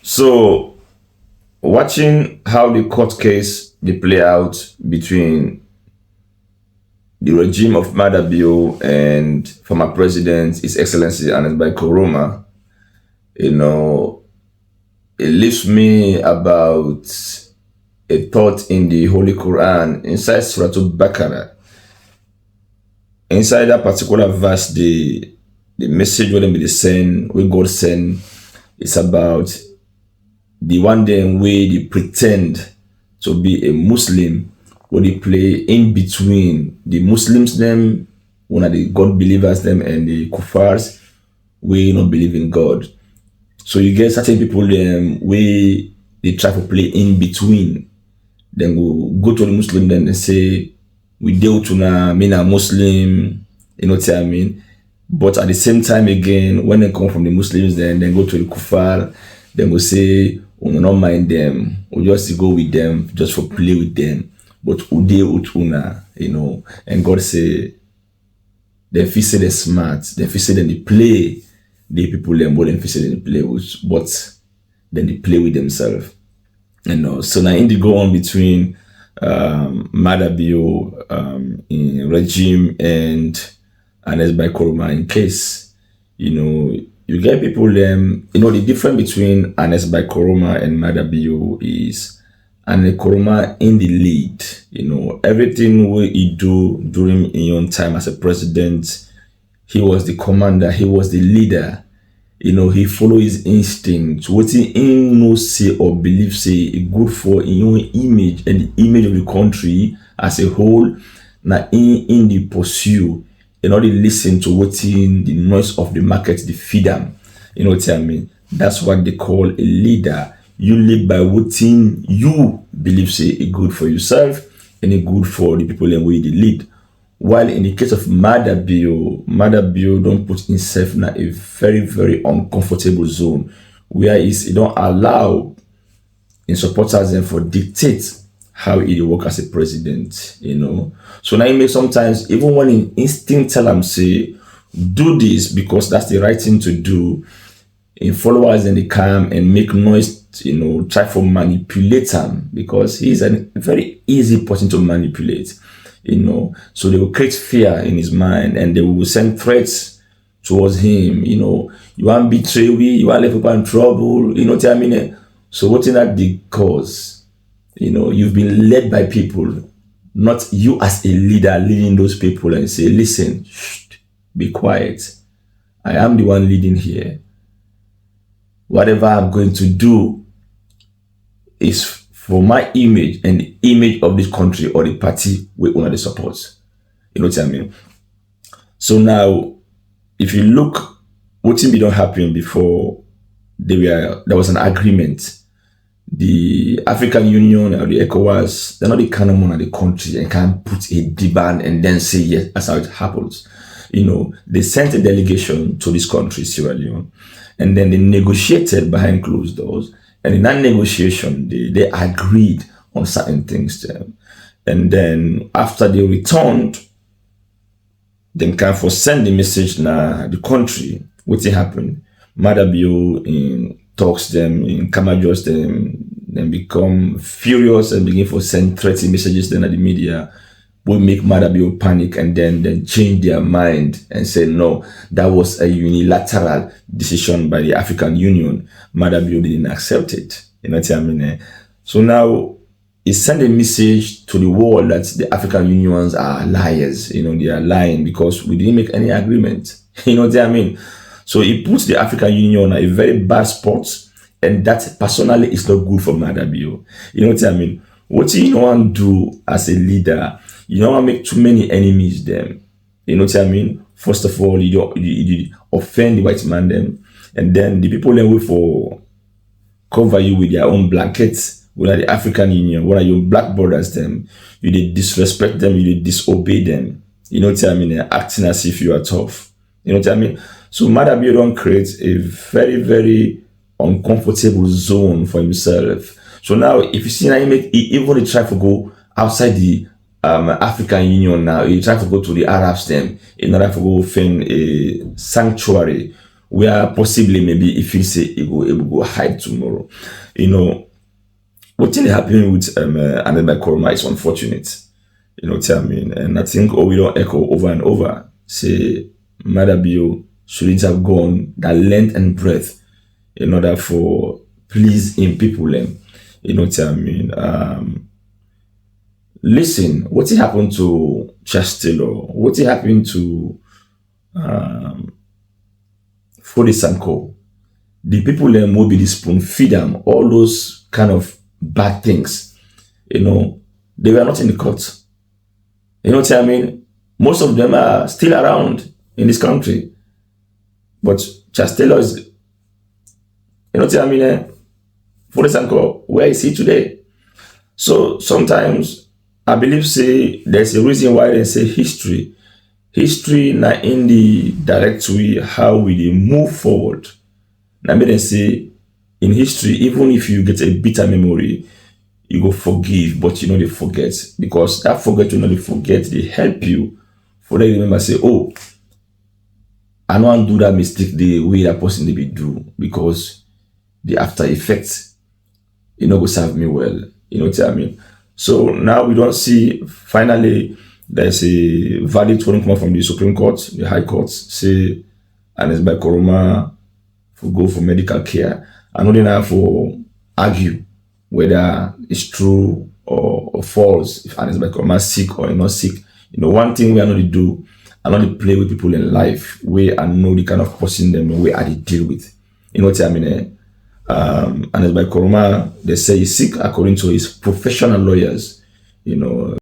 So, watching how the court case they play out between the regime of Madabio and former president, His Excellency Anesbai Koroma, you know, it leaves me about a thought in the Holy Quran inside Surah Al-Baqarah. Inside that particular verse, the message when God send, is about the one day where they pretend to be a Muslim, when they play in between the Muslims them, one of the God believers them, and the kuffars we not believe in God. So you get certain people them where they try to play in between. Then go to the Muslim then and say we deal to na me na Muslim, you know what I mean? But at the same time again, when they come from the Muslims, then go to the kuffar, then go say we will not mind them, we just go with them, just for play with them. But ude utuna, and God say they feel say they're smart, they feel say then they play the people them, but they feel say they play with, but then they play with themselves. So now in the go on between Madabio in regime and Anesbai Koroma in case, you get people them, the difference between Anesbai Koroma and Madabio is Anesbai Koroma in the lead, everything what he do during his own time as a president, he was the commander, he was the leader. He follow his instinct. What he no say or believe say good for in your image and the image of the country as a whole. Now in the pursue, they listen to what in the noise of the market, the feed them. You know what I mean? That's what they call a leader. You live by what you believe say a good for yourself and a good for the people and way they lead. While in the case of Madabio don't put himself in a very, very uncomfortable zone where he don't allow in supporters them for dictate how he work as a president, So now he may sometimes, even when in instinct tell him say, do this because that's the right thing to do, in followers then they come and make noise, try to manipulate him because he's a very easy person to manipulate. So they will create fear in his mind and they will send threats towards him. You want to betray me, you want to leave people in trouble, you know what I mean? So what in that the cause? You've been led by people, not you as a leader leading those people and say, listen, be quiet. I am the one leading here. Whatever I'm going to do is for my image and the image of this country or the party we want to support. You know what I mean? So now, if you look, what thing don't happen before there was an agreement. The African Union or the ECOWAS, they're not the kind of money of the country and can't put a demand and then say yes, that's how it happens. They sent a delegation to this country, Sierra Leone, and then they negotiated behind closed doors. And in that negotiation, they agreed on certain things. And then after they returned, then kind of send the message na the country. What happened? Madabio in talks them, in Kamajos them, then become furious and begin for send threatening messages then at the media. Will make Madabio panic and then change their mind and say no, that was a unilateral decision by the African Union. Madabio didn't accept it. You know what I mean? So now he sent a message to the world that the African Unions are liars. They are lying because we didn't make any agreement. You know what I mean? So he puts the African Union at a very bad spot, and that personally is not good for Madabio. You know what I mean? What you don't want to do as a leader, you don't want to make too many enemies them. You know what I mean? First of all, you offend the white man them, and then the people then wait for cover you with their own blankets. Whether the African Union, whether your black brothers them, you did disrespect them, you did disobey them. You know what I mean? They're acting as if you are tough. You know what I mean? So Madabio don't create a very, very uncomfortable zone for himself. So now, if you see now, he even try to go outside the African Union now, he try to go to the Arabs them in order to go find a sanctuary where possibly maybe if you say it will go hide tomorrow. You know, what thing happening with Aneba Koroma is unfortunate. You know what I mean? And I think we don't echo over and over. Say Mother Bio shouldn't have gone that length and breadth in order for please in people them. You know what I mean? Listen, what happened to Chastelo? What happened to Fode Sanko? The people them will be the spoon feed them, all those kind of bad things. You know, they were not in the court. You know what I mean? Most of them are still around in this country. But Chastelo is, you know what I mean? Fode Sanko, where is he today? So sometimes I believe say there's a reason why they say history. History na in the direct way how we dey move forward. Now me they say in history, even if you get a bitter memory, you go forgive, but you know they forget. Because that forget you know they forget, they help you for them remember say, oh, I don't want to do that mistake the way that person they be do because the after effects, you know, go serve me well. You know what I mean? So now we don't see finally there's a verdict when come out from the Supreme Court, the High Court, say Anesbai Koroma for go for medical care. And only now for argue whether it's true or false, if Anesbai Koroma is sick or not sick. You know, one thing we are not to do, I not to play with people in life where I know the kind of person them the way I deal with. You know what I mean? And as by Koroma, they say he's sick according to his professional lawyers, you know.